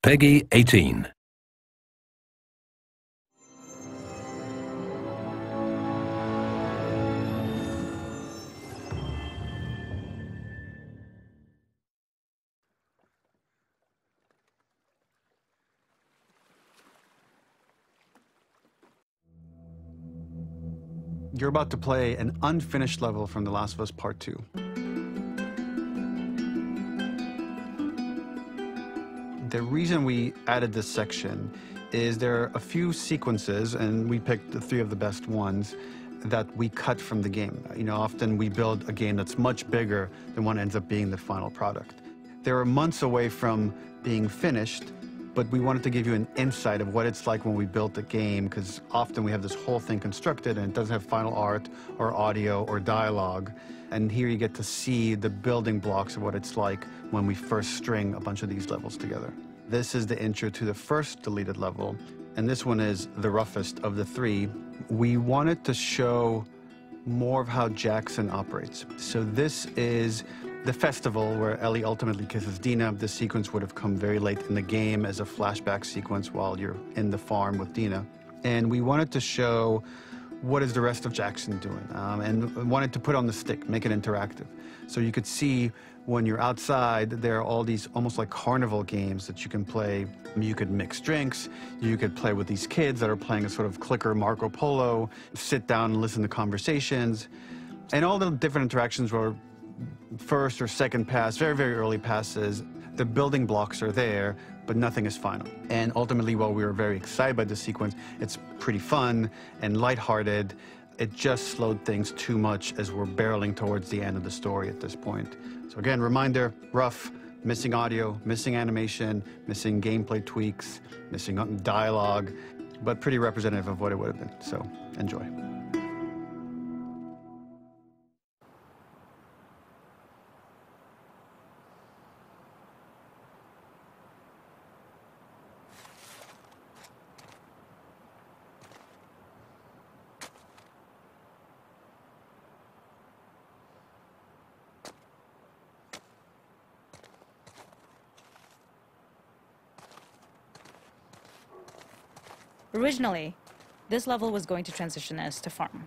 Peggy 18. You're about to play an unfinished level from The Last of Us Part 2. The reason we added this section is there are a few sequences, and we picked the 3 of the best ones, that we cut from the game. You know, often we build a game that's much bigger than what ends up being the final product. They were months away from being finished, but we wanted to give you an insight of what it's like when we built a game, because often we have this whole thing constructed and it doesn't have final art or audio or dialogue. And here you get to see the building blocks of what it's like when we first string a bunch of these levels together. This is the intro to the first deleted level, and this one is the roughest of the 3. We wanted to show more of how Jackson operates. So this is the festival where Ellie ultimately kisses Dina. This sequence would have come very late in the game as a flashback sequence while you're in the farm with Dina. And we wanted to show what is the rest of Jackson doing, and wanted to put on the stick, make it interactive. So you could see when you're outside, there are all these almost like carnival games that you can play. You could mix drinks, you could play with these kids that are playing a sort of clicker Marco Polo, sit down and listen to conversations. And all the different interactions were first or second pass, very, very early passes. The building blocks are there, but nothing is final. And ultimately, while we were very excited by this sequence, it's pretty fun and lighthearted. It just slowed things too much as we're barreling towards the end of the story at this point. So again, reminder, rough, missing audio, missing animation, missing gameplay tweaks, missing dialogue, but pretty representative of what it would have been. So enjoy. Originally, this level was going to transition us to farm.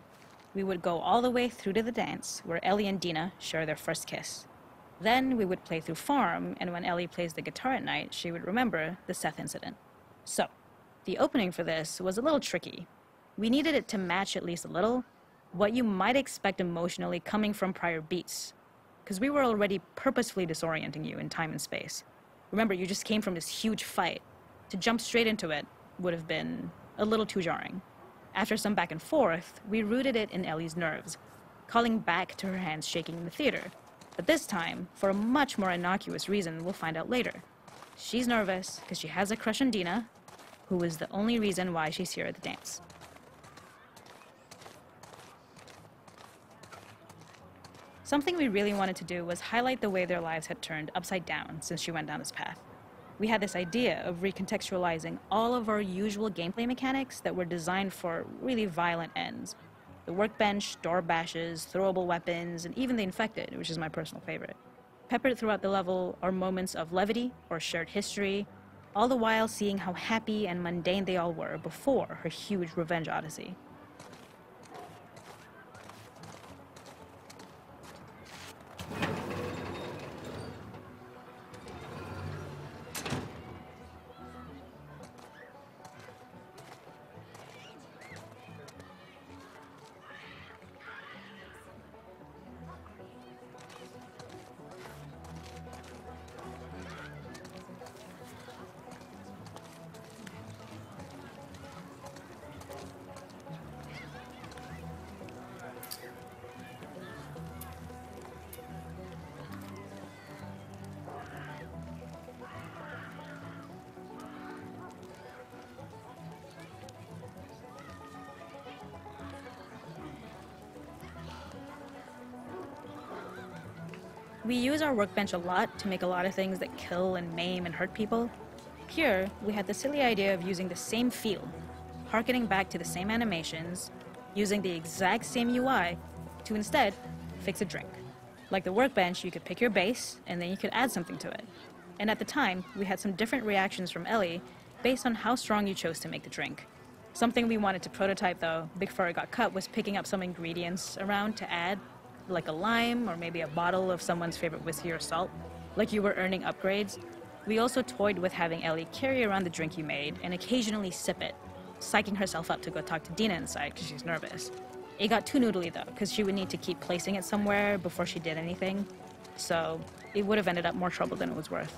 We would go all the way through to the dance, where Ellie and Dina share their first kiss. Then we would play through farm, and when Ellie plays the guitar at night, she would remember the Seth incident. So, the opening for this was a little tricky. We needed it to match at least a little what you might expect emotionally coming from prior beats, because we were already purposefully disorienting you in time and space. Remember, you just came from this huge fight. To jump straight into it would have been a little too jarring. After some back and forth, we rooted it in Ellie's nerves, calling back to her hands shaking in the theater. But this time, for a much more innocuous reason we'll find out later. She's nervous because she has a crush on Dina, who is the only reason why she's here at the dance. Something we really wanted to do was highlight the way their lives had turned upside down since she went down this path. We had this idea of recontextualizing all of our usual gameplay mechanics that were designed for really violent ends. The workbench, door bashes, throwable weapons, and even the infected, which is my personal favorite. Peppered throughout the level are moments of levity or shared history, all the while seeing how happy and mundane they all were before her huge revenge odyssey. We use our workbench a lot to make a lot of things that kill and maim and hurt people. Here, we had the silly idea of using the same feel, harkening back to the same animations, using the exact same UI to instead fix a drink. Like the workbench, you could pick your base, and then you could add something to it. And at the time, we had some different reactions from Ellie based on how strong you chose to make the drink. Something we wanted to prototype, though, before it got cut, was picking up some ingredients around to add, like a lime or maybe a bottle of someone's favorite whiskey or salt, like you were earning upgrades. We also toyed with having Ellie carry around the drink you made and occasionally sip it, psyching herself up to go talk to Dina inside because she's nervous. It got too noodly, though, because she would need to keep placing it somewhere before she did anything, so it would have ended up more trouble than it was worth.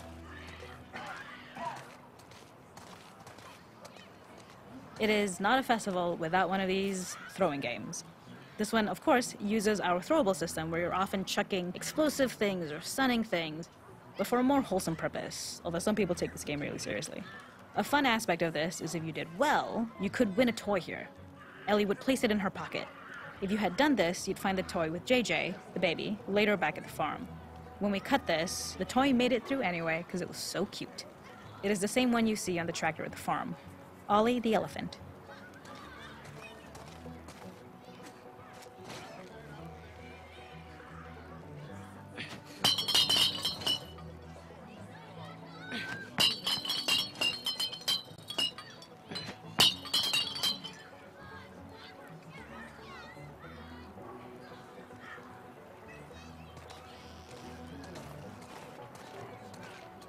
It is not a festival without one of these throwing games. This one, of course, uses our throwable system where you're often chucking explosive things or stunning things, but for a more wholesome purpose, although some people take this game really seriously. A fun aspect of this is if you did well, you could win a toy here. Ellie would place it in her pocket. If you had done this, you'd find the toy with JJ, the baby, later back at the farm. When we cut this, the toy made it through anyway because it was so cute. It is the same one you see on the tractor at the farm. Ollie the elephant.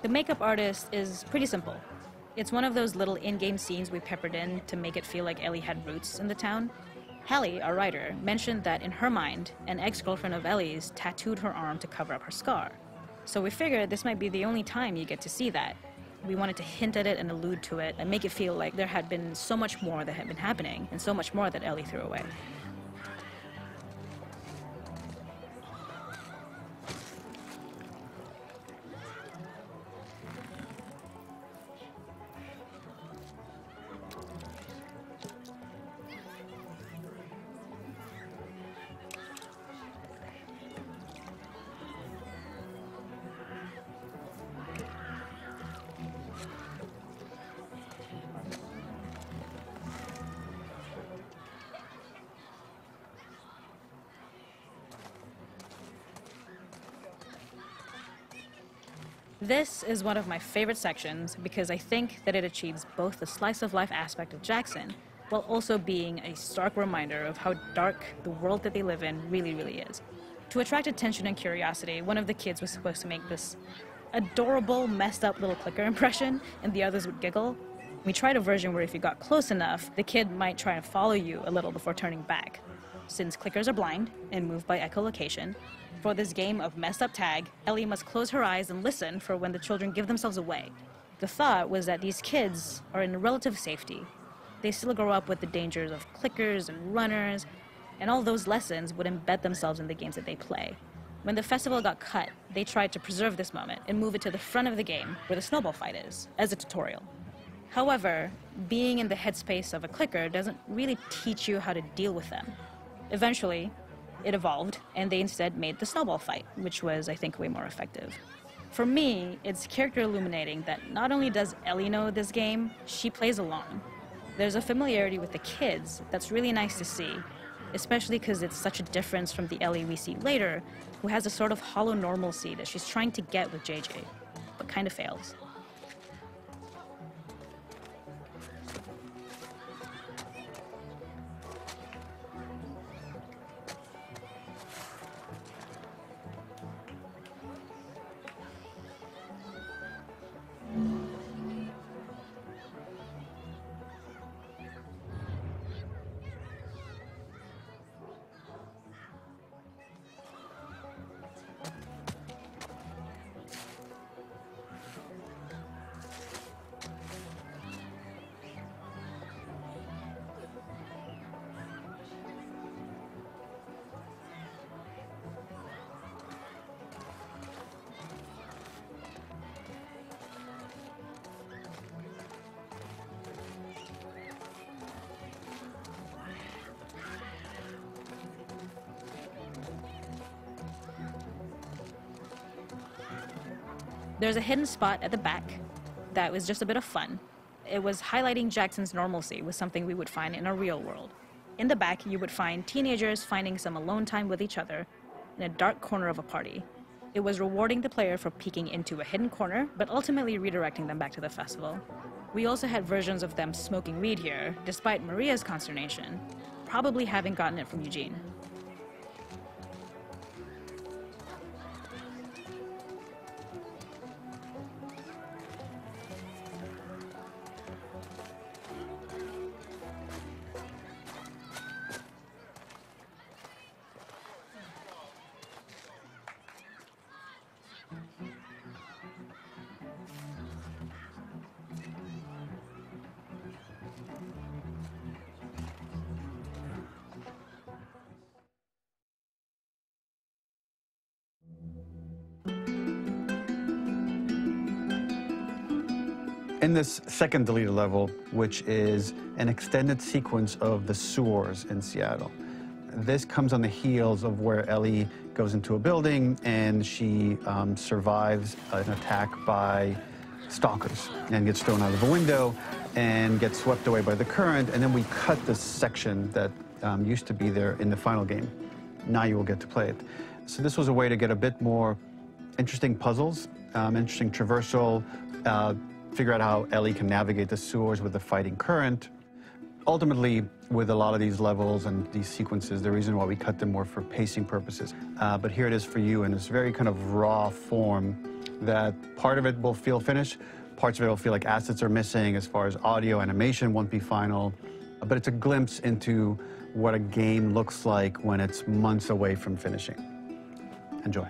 The makeup artist is pretty simple. It's one of those little in-game scenes we peppered in to make it feel like Ellie had roots in the town. Hallie, our writer, mentioned that in her mind, an ex-girlfriend of Ellie's tattooed her arm to cover up her scar. So we figured this might be the only time you get to see that. We wanted to hint at it and allude to it and make it feel like there had been so much more that had been happening and so much more that Ellie threw away. This is one of my favorite sections because I think that it achieves both the slice-of-life aspect of Jackson while also being a stark reminder of how dark the world that they live in really, really is. To attract attention and curiosity, one of the kids was supposed to make this adorable, messed-up little clicker impression, and the others would giggle. We tried a version where if you got close enough, the kid might try and follow you a little before turning back. Since clickers are blind and move by echolocation, for this game of messed up tag, Ellie must close her eyes and listen for when the children give themselves away. The thought was that these kids are in relative safety. They still grow up with the dangers of clickers and runners, and all those lessons would embed themselves in the games that they play. When the festival got cut, they tried to preserve this moment and move it to the front of the game where the snowball fight is, as a tutorial. However, being in the headspace of a clicker doesn't really teach you how to deal with them. Eventually, it evolved, and they instead made the snowball fight, which was, I think, way more effective. For me, it's character illuminating that not only does Ellie know this game, she plays along. There's a familiarity with the kids that's really nice to see, especially because it's such a difference from the Ellie we see later, who has a sort of hollow normalcy that she's trying to get with JJ, but kind of fails. There's a hidden spot at the back that was just a bit of fun. It was highlighting Jackson's normalcy with something we would find in a real world. In the back, you would find teenagers finding some alone time with each other in a dark corner of a party. It was rewarding the player for peeking into a hidden corner, but ultimately redirecting them back to the festival. We also had versions of them smoking weed here, despite Maria's consternation, probably having gotten it from Eugene. In this second deleted level, which is an extended sequence of the sewers in Seattle, this comes on the heels of where Ellie goes into a building and she survives an attack by stalkers and gets thrown out of a window and gets swept away by the current, and then we cut this section that used to be there in the final game. Now you will get to play it. So this was a way to get a bit more interesting puzzles, interesting traversal, figure out how Ellie can navigate the sewers with the fighting current. Ultimately, with a lot of these levels and these sequences, the reason why we cut them more for pacing purposes. But here it is for you in this very kind of raw form that part of it will feel finished, parts of it will feel like assets are missing as far as audio, animation won't be final. But it's a glimpse into what a game looks like when it's months away from finishing. Enjoy.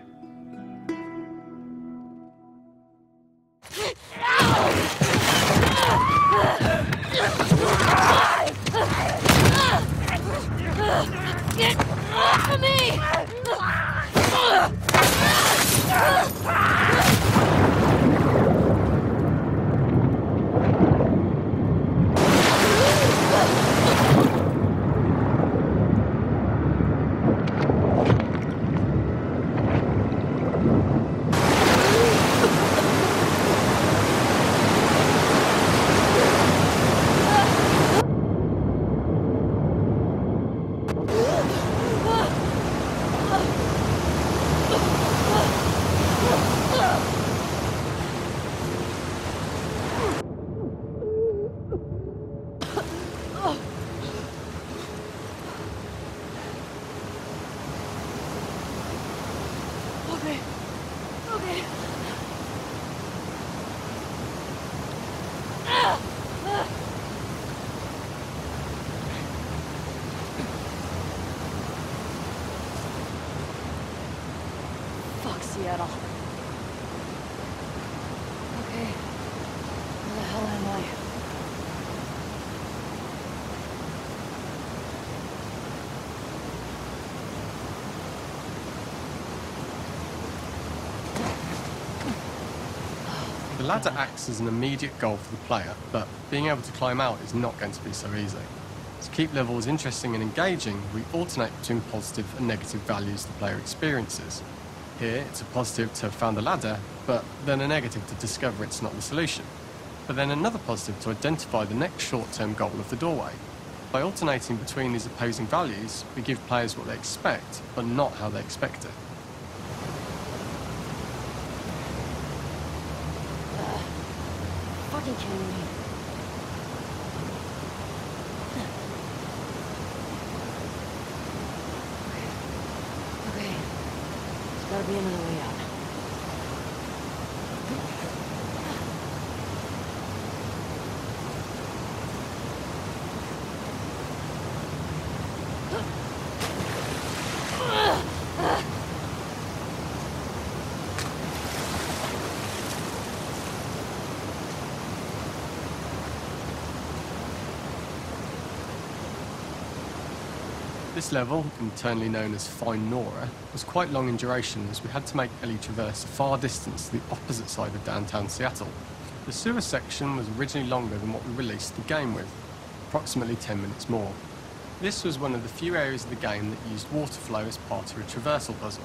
Get off of me! Okay. Fuck Seattle. Okay. Where the hell am I? The ladder acts as an immediate goal for the player, but being able to climb out is not going to be so easy. To keep levels interesting and engaging, we alternate between positive and negative values the player experiences. Here, it's a positive to have found the ladder, but then a negative to discover it's not the solution. But then another positive to identify the next short-term goal of the doorway. By alternating between these opposing values, we give players what they expect, but not how they expect it. Fucking kidding me. Okay. There's gotta be another way out. This level, internally known as Find Nora, was quite long in duration as we had to make Ellie traverse a far distance to the opposite side of downtown Seattle. The sewer section was originally longer than what we released the game with, approximately 10 minutes more. This was one of the few areas of the game that used water flow as part of a traversal puzzle.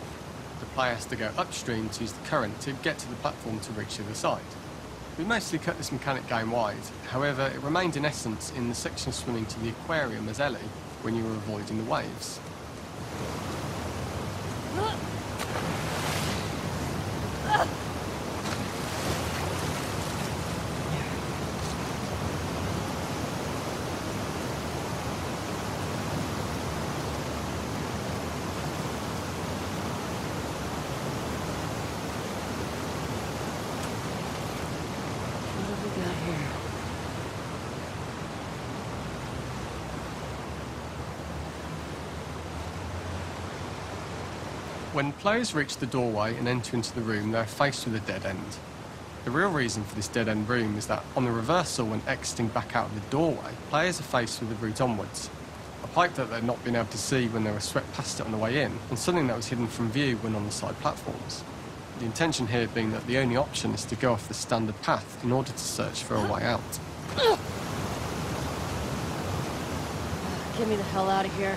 The player has to go upstream to use the current to get to the platform to reach the other side. We mostly cut this mechanic game-wide, however it remained in essence in the section swimming to the aquarium as Ellie, when you were avoiding the waves. When players reach the doorway and enter into the room, they're faced with a dead end. The real reason for this dead-end room is that on the reversal, when exiting back out of the doorway, players are faced with the route onwards. A pipe that they'd not been able to see when they were swept past it on the way in, and something that was hidden from view when on the side platforms. The intention here being that the only option is to go off the standard path in order to search for a way out. Get me the hell out of here.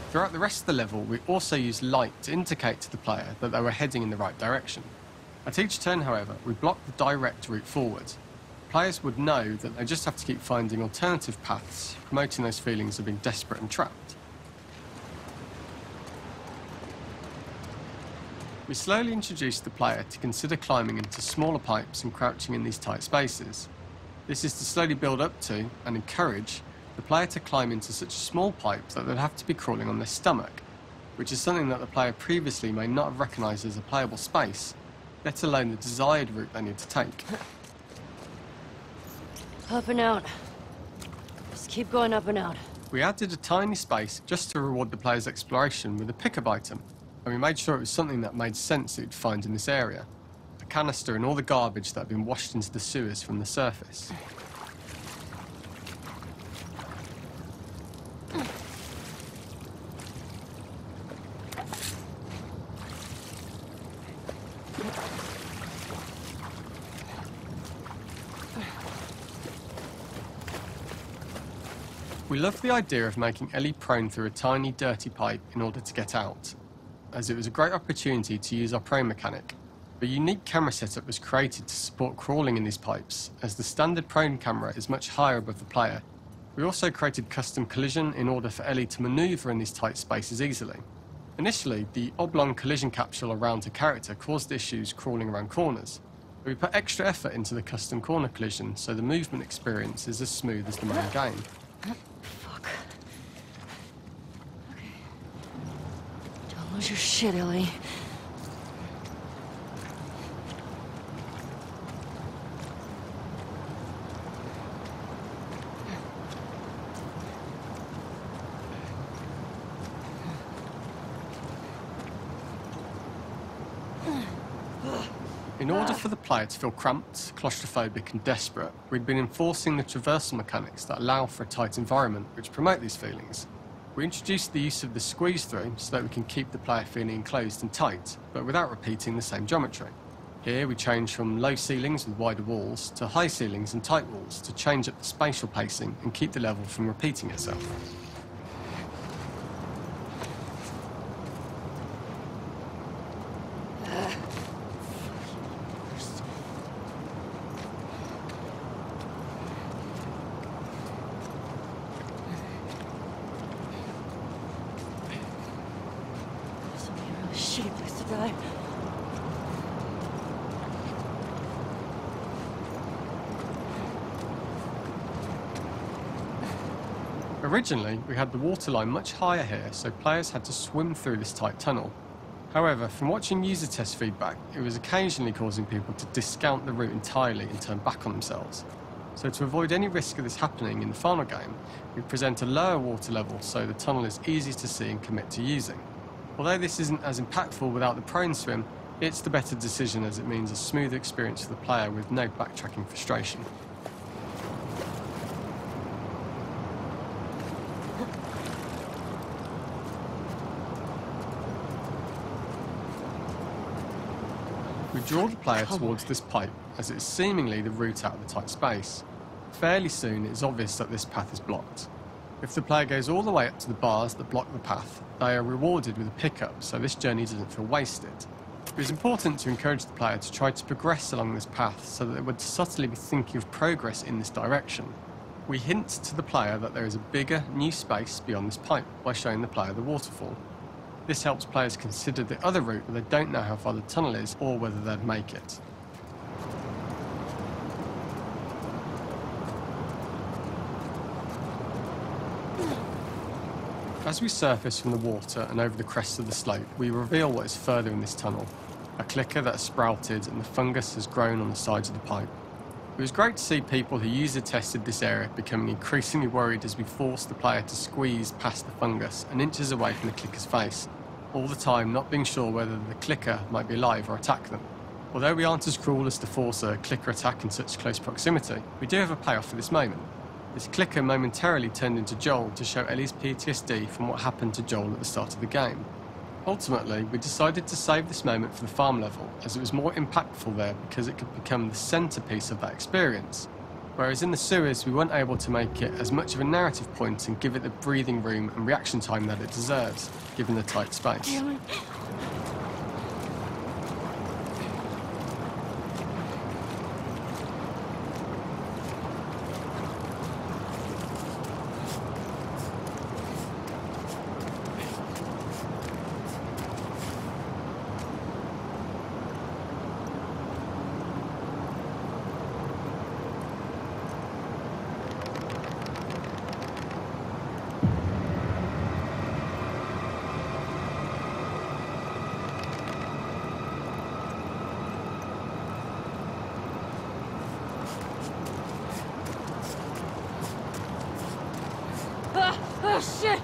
Throughout the rest of the level, we also used light to indicate to the player that they were heading in the right direction. At each turn, however, we blocked the direct route forward. Players would know that they just have to keep finding alternative paths, promoting those feelings of being desperate and trapped. We slowly introduced the player to consider climbing into smaller pipes and crouching in these tight spaces. This is to slowly build up to, and encourage, the player to climb into such a small pipe that they'd have to be crawling on their stomach, which is something that the player previously may not have recognised as a playable space, let alone the desired route they need to take. Up and out. Just keep going up and out. We added a tiny space just to reward the player's exploration with a pickup item, and we made sure it was something that made sense that you'd find in this area. A canister and all the garbage that had been washed into the sewers from the surface. We loved the idea of making Ellie prone through a tiny, dirty pipe in order to get out, as it was a great opportunity to use our prone mechanic. A unique camera setup was created to support crawling in these pipes, as the standard prone camera is much higher above the player. We also created custom collision in order for Ellie to manoeuvre in these tight spaces easily. Initially, the oblong collision capsule around her character caused issues crawling around corners. We put extra effort into the custom corner collision, so the movement experience is as smooth as the main game. Fuck. Okay. Don't lose your shit, Ellie. In order for the player to feel cramped, claustrophobic and desperate, we'd been enforcing the traversal mechanics that allow for a tight environment which promote these feelings. We introduced the use of the squeeze through so that we can keep the player feeling enclosed and tight, but without repeating the same geometry. Here we change from low ceilings with wider walls to high ceilings and tight walls to change up the spatial pacing and keep the level from repeating itself. Shitty place to die. Originally, we had the waterline much higher here, so players had to swim through this tight tunnel. However, from watching user test feedback, it was occasionally causing people to discount the route entirely and turn back on themselves. So to avoid any risk of this happening in the final game, we present a lower water level so the tunnel is easy to see and commit to using. Although this isn't as impactful without the prone swim, it's the better decision as it means a smoother experience for the player with no backtracking frustration. We draw the player towards this pipe as it is seemingly the route out of the tight space. Fairly soon it is obvious that this path is blocked. If the player goes all the way up to the bars that block the path, they are rewarded with a pickup, so this journey doesn't feel wasted. It was important to encourage the player to try to progress along this path so that they would subtly be thinking of progress in this direction. We hint to the player that there is a bigger, new space beyond this pipe by showing the player the waterfall. This helps players consider the other route where they don't know how far the tunnel is or whether they'd make it. As we surface from the water and over the crest of the slope, we reveal what is further in this tunnel. A clicker that has sprouted and the fungus has grown on the sides of the pipe. It was great to see people who user-tested this area becoming increasingly worried as we forced the player to squeeze past the fungus and inches away from the clicker's face, all the time not being sure whether the clicker might be alive or attack them. Although we aren't as cruel as to force a clicker attack in such close proximity, we do have a payoff for this moment. This clicker momentarily turned into Joel to show Ellie's PTSD from what happened to Joel at the start of the game. Ultimately, we decided to save this moment for the farm level, as it was more impactful there because it could become the centrepiece of that experience. Whereas in the sewers, we weren't able to make it as much of a narrative point and give it the breathing room and reaction time that it deserves, given the tight space. Oh, shit!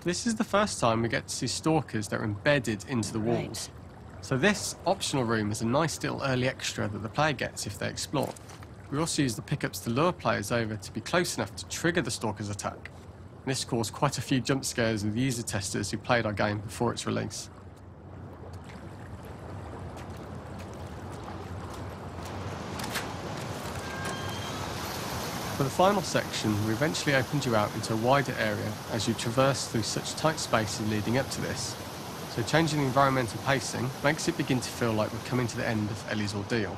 This is the first time we get to see stalkers that are embedded into the walls. So this optional room is a nice little early extra that the player gets if they explore. We also use the pickups to lure players over to be close enough to trigger the stalker's attack. And this caused quite a few jump scares with user testers who played our game before its release. For the final section, we eventually opened you out into a wider area as you traverse through such tight spaces leading up to this. So changing the environmental pacing makes it begin to feel like we're coming to the end of Ellie's ordeal.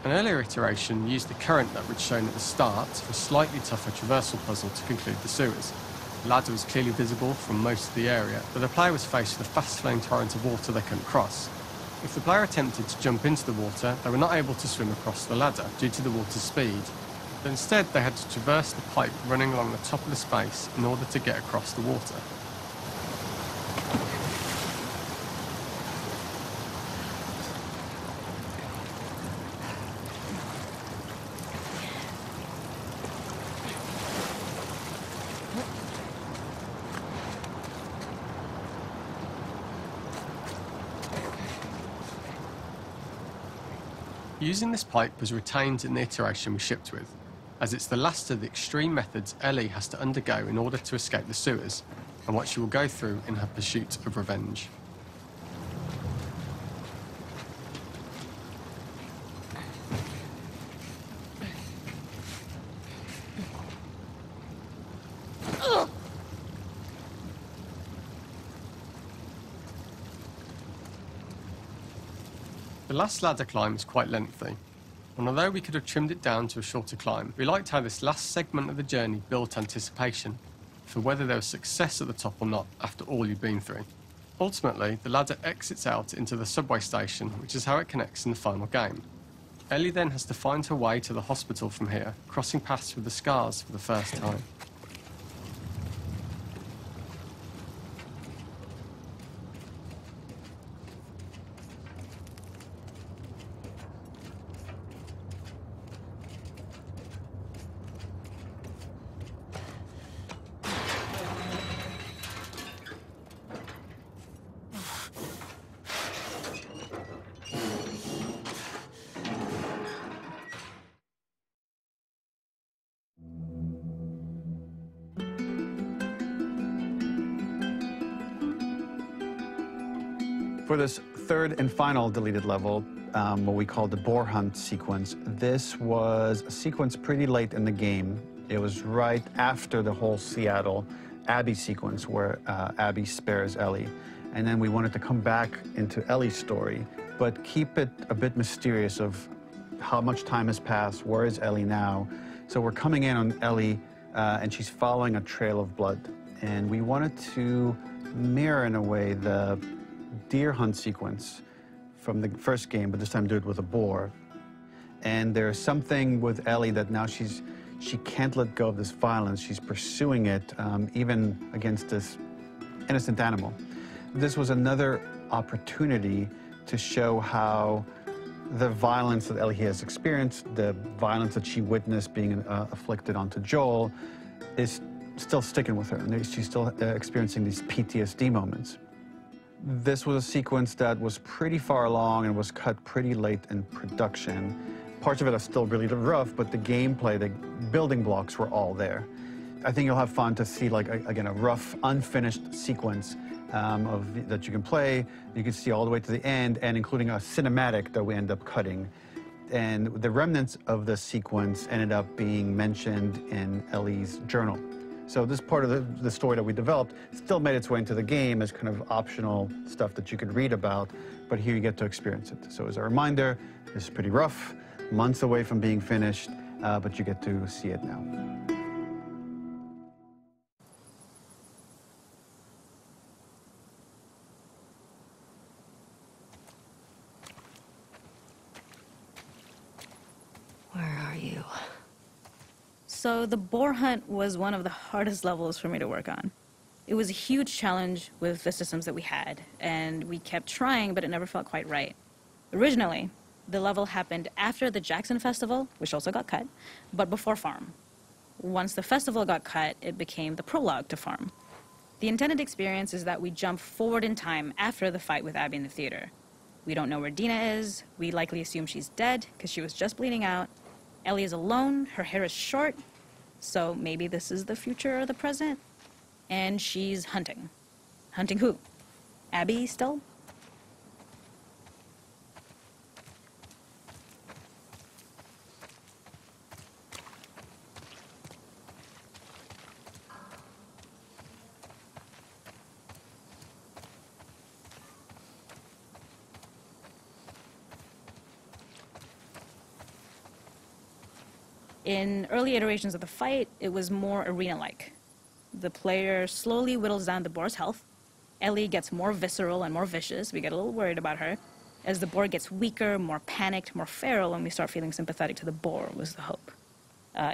An earlier iteration used the current that we'd shown at the start for a slightly tougher traversal puzzle to conclude the sewers. The ladder was clearly visible from most of the area, but the player was faced with a fast-flowing torrent of water they couldn't cross. If the player attempted to jump into the water, they were not able to swim across the ladder due to the water's speed. But instead, they had to traverse the pipe running along the top of the space in order to get across the water. Using this pipe was retained in the iteration we shipped with, as it's the last of the extreme methods Ellie has to undergo in order to escape the sewers, and what she will go through in her pursuit of revenge. The last ladder climb is quite lengthy, and although we could have trimmed it down to a shorter climb, we liked how this last segment of the journey built anticipation for whether there was success at the top or not after all you've been through. Ultimately, the ladder exits out into the subway station, which is how it connects in the final game. Ellie then has to find her way to the hospital from here, crossing paths with the scars for the first time. For this third and final deleted level, what we call the boar hunt sequence, this was a sequence pretty late in the game. It was right after the whole Seattle Abby sequence where Abby spares Ellie. And then we wanted to come back into Ellie's story, but keep it a bit mysterious of how much time has passed, where is Ellie now? So we're coming in on Ellie, and she's following a trail of blood. And we wanted to mirror, in a way, the deer hunt sequence from the first game, but this time do it with a boar. And there's something with Ellie that now she can't let go of this violence. She's pursuing it, even against this innocent animal. This was another opportunity to show how the violence that Ellie has experienced, the violence that she witnessed being afflicted onto Joel, is still sticking with her, and she's still experiencing these PTSD moments. This was a sequence that was pretty far along and was cut pretty late in production. Parts of it are still really rough, but the gameplay, the building blocks were all there. I think you'll have fun to see, like, again, a rough, unfinished sequence that you can play. You can see all the way to the end, and including a cinematic that we end up cutting. And the remnants of the sequence ended up being mentioned in Ellie's journal. So this part of the story that we developed still made its way into the game as kind of optional stuff that you could read about, but here you get to experience it. So as a reminder, this is pretty rough, months away from being finished, but you get to see it now. Where are you? So the boar hunt was one of the hardest levels for me to work on. It was a huge challenge with the systems that we had, and we kept trying, but it never felt quite right. Originally, the level happened after the Jackson Festival, which also got cut, but before Farm. Once the festival got cut, it became the prologue to Farm. The intended experience is that we jump forward in time after the fight with Abby in the theater. We don't know where Dina is. We likely assume she's dead because she was just bleeding out. Ellie is alone, her hair is short, so maybe this is the future or the present. And she's hunting. Hunting who? Abby still? In early iterations of the fight, it was more arena-like. The player slowly whittles down the boar's health. Ellie gets more visceral and more vicious. We get a little worried about her. As the boar gets weaker, more panicked, more feral, and we start feeling sympathetic to the boar, was the hope.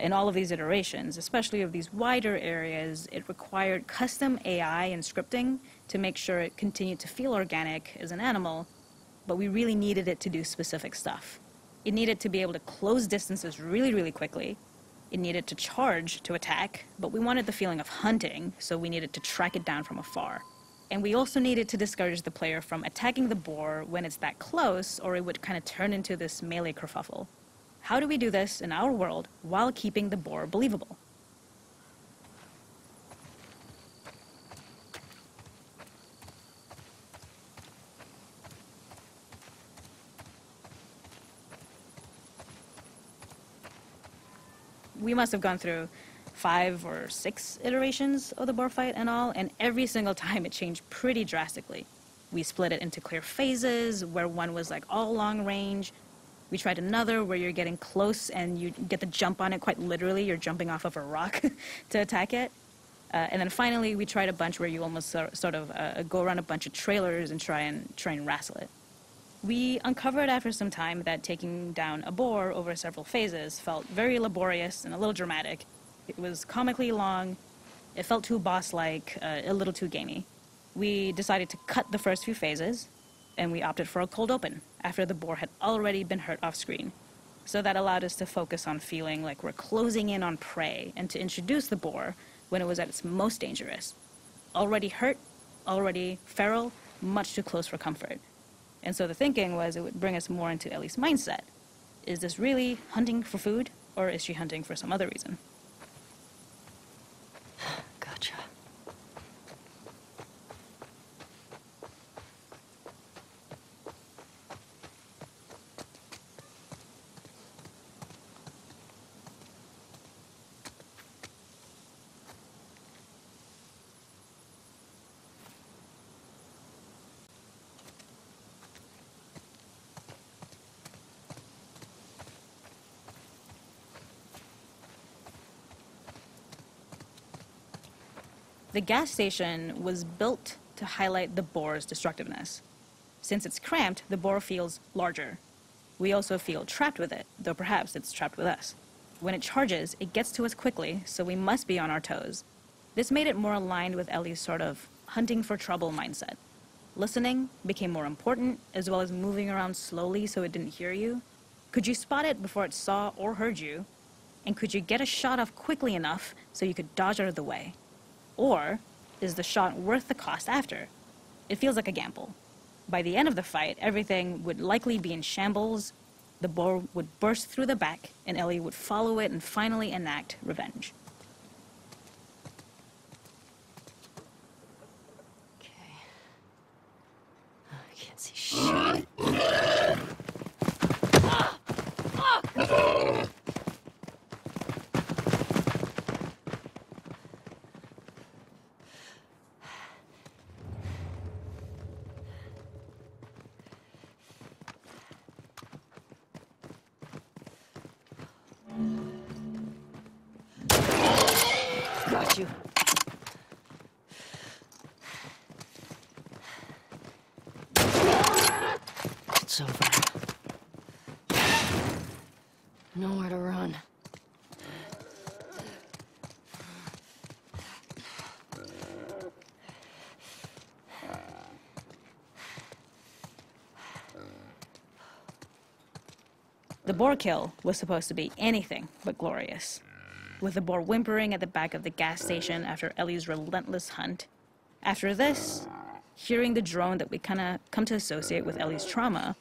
In all of these iterations, especially of these wider areas, it required custom AI and scripting to make sure it continued to feel organic as an animal, but we really needed it to do specific stuff. It needed to be able to close distances really, really quickly. It needed to charge to attack, but we wanted the feeling of hunting, so we needed to track it down from afar. And we also needed to discourage the player from attacking the boar when it's that close, or it would kind of turn into this melee kerfuffle. How do we do this in our world while keeping the boar believable? We must have gone through 5 or 6 iterations of the boar fight and all, and every single time it changed pretty drastically. We split it into clear phases, where one was like all long range. We tried another where you're getting close and you get the jump on it quite literally. You're jumping off of a rock to attack it. And then finally, we tried a bunch where you almost sort of go around a bunch of trailers and try and wrestle it. We uncovered after some time that taking down a boar over several phases felt very laborious and a little dramatic. It was comically long, it felt too boss-like, a little too gamey. We decided to cut the first few phases, and we opted for a cold open after the boar had already been hurt off-screen. So that allowed us to focus on feeling like we're closing in on prey and to introduce the boar when it was at its most dangerous. Already hurt, already feral, much too close for comfort. And so the thinking was it would bring us more into Ellie's mindset. Is this really hunting for food, or is she hunting for some other reason? Gotcha. The gas station was built to highlight the bore's destructiveness. Since it's cramped, the bore feels larger. We also feel trapped with it, though perhaps it's trapped with us. When it charges, it gets to us quickly, so we must be on our toes. This made it more aligned with Ellie's sort of hunting for trouble mindset. Listening became more important, as well as moving around slowly so it didn't hear you. Could you spot it before it saw or heard you? And could you get a shot off quickly enough so you could dodge out of the way? Or is the shot worth the cost after? It feels like a gamble. By the end of the fight, everything would likely be in shambles, the boar would burst through the back, and Ellie would follow it and finally enact revenge. Okay. Oh, I can't see shit. Got you. It's over. Nowhere to run. The boar kill was supposed to be anything but glorious. With the boar whimpering at the back of the gas station after Ellie's relentless hunt. After this, hearing the drone that we kind of come to associate with Ellie's trauma,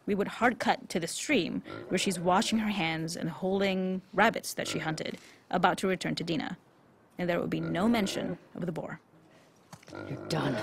we would hard cut to the stream where she's washing her hands and holding rabbits that she hunted, about to return to Dina. And there would be no mention of the boar. You're done.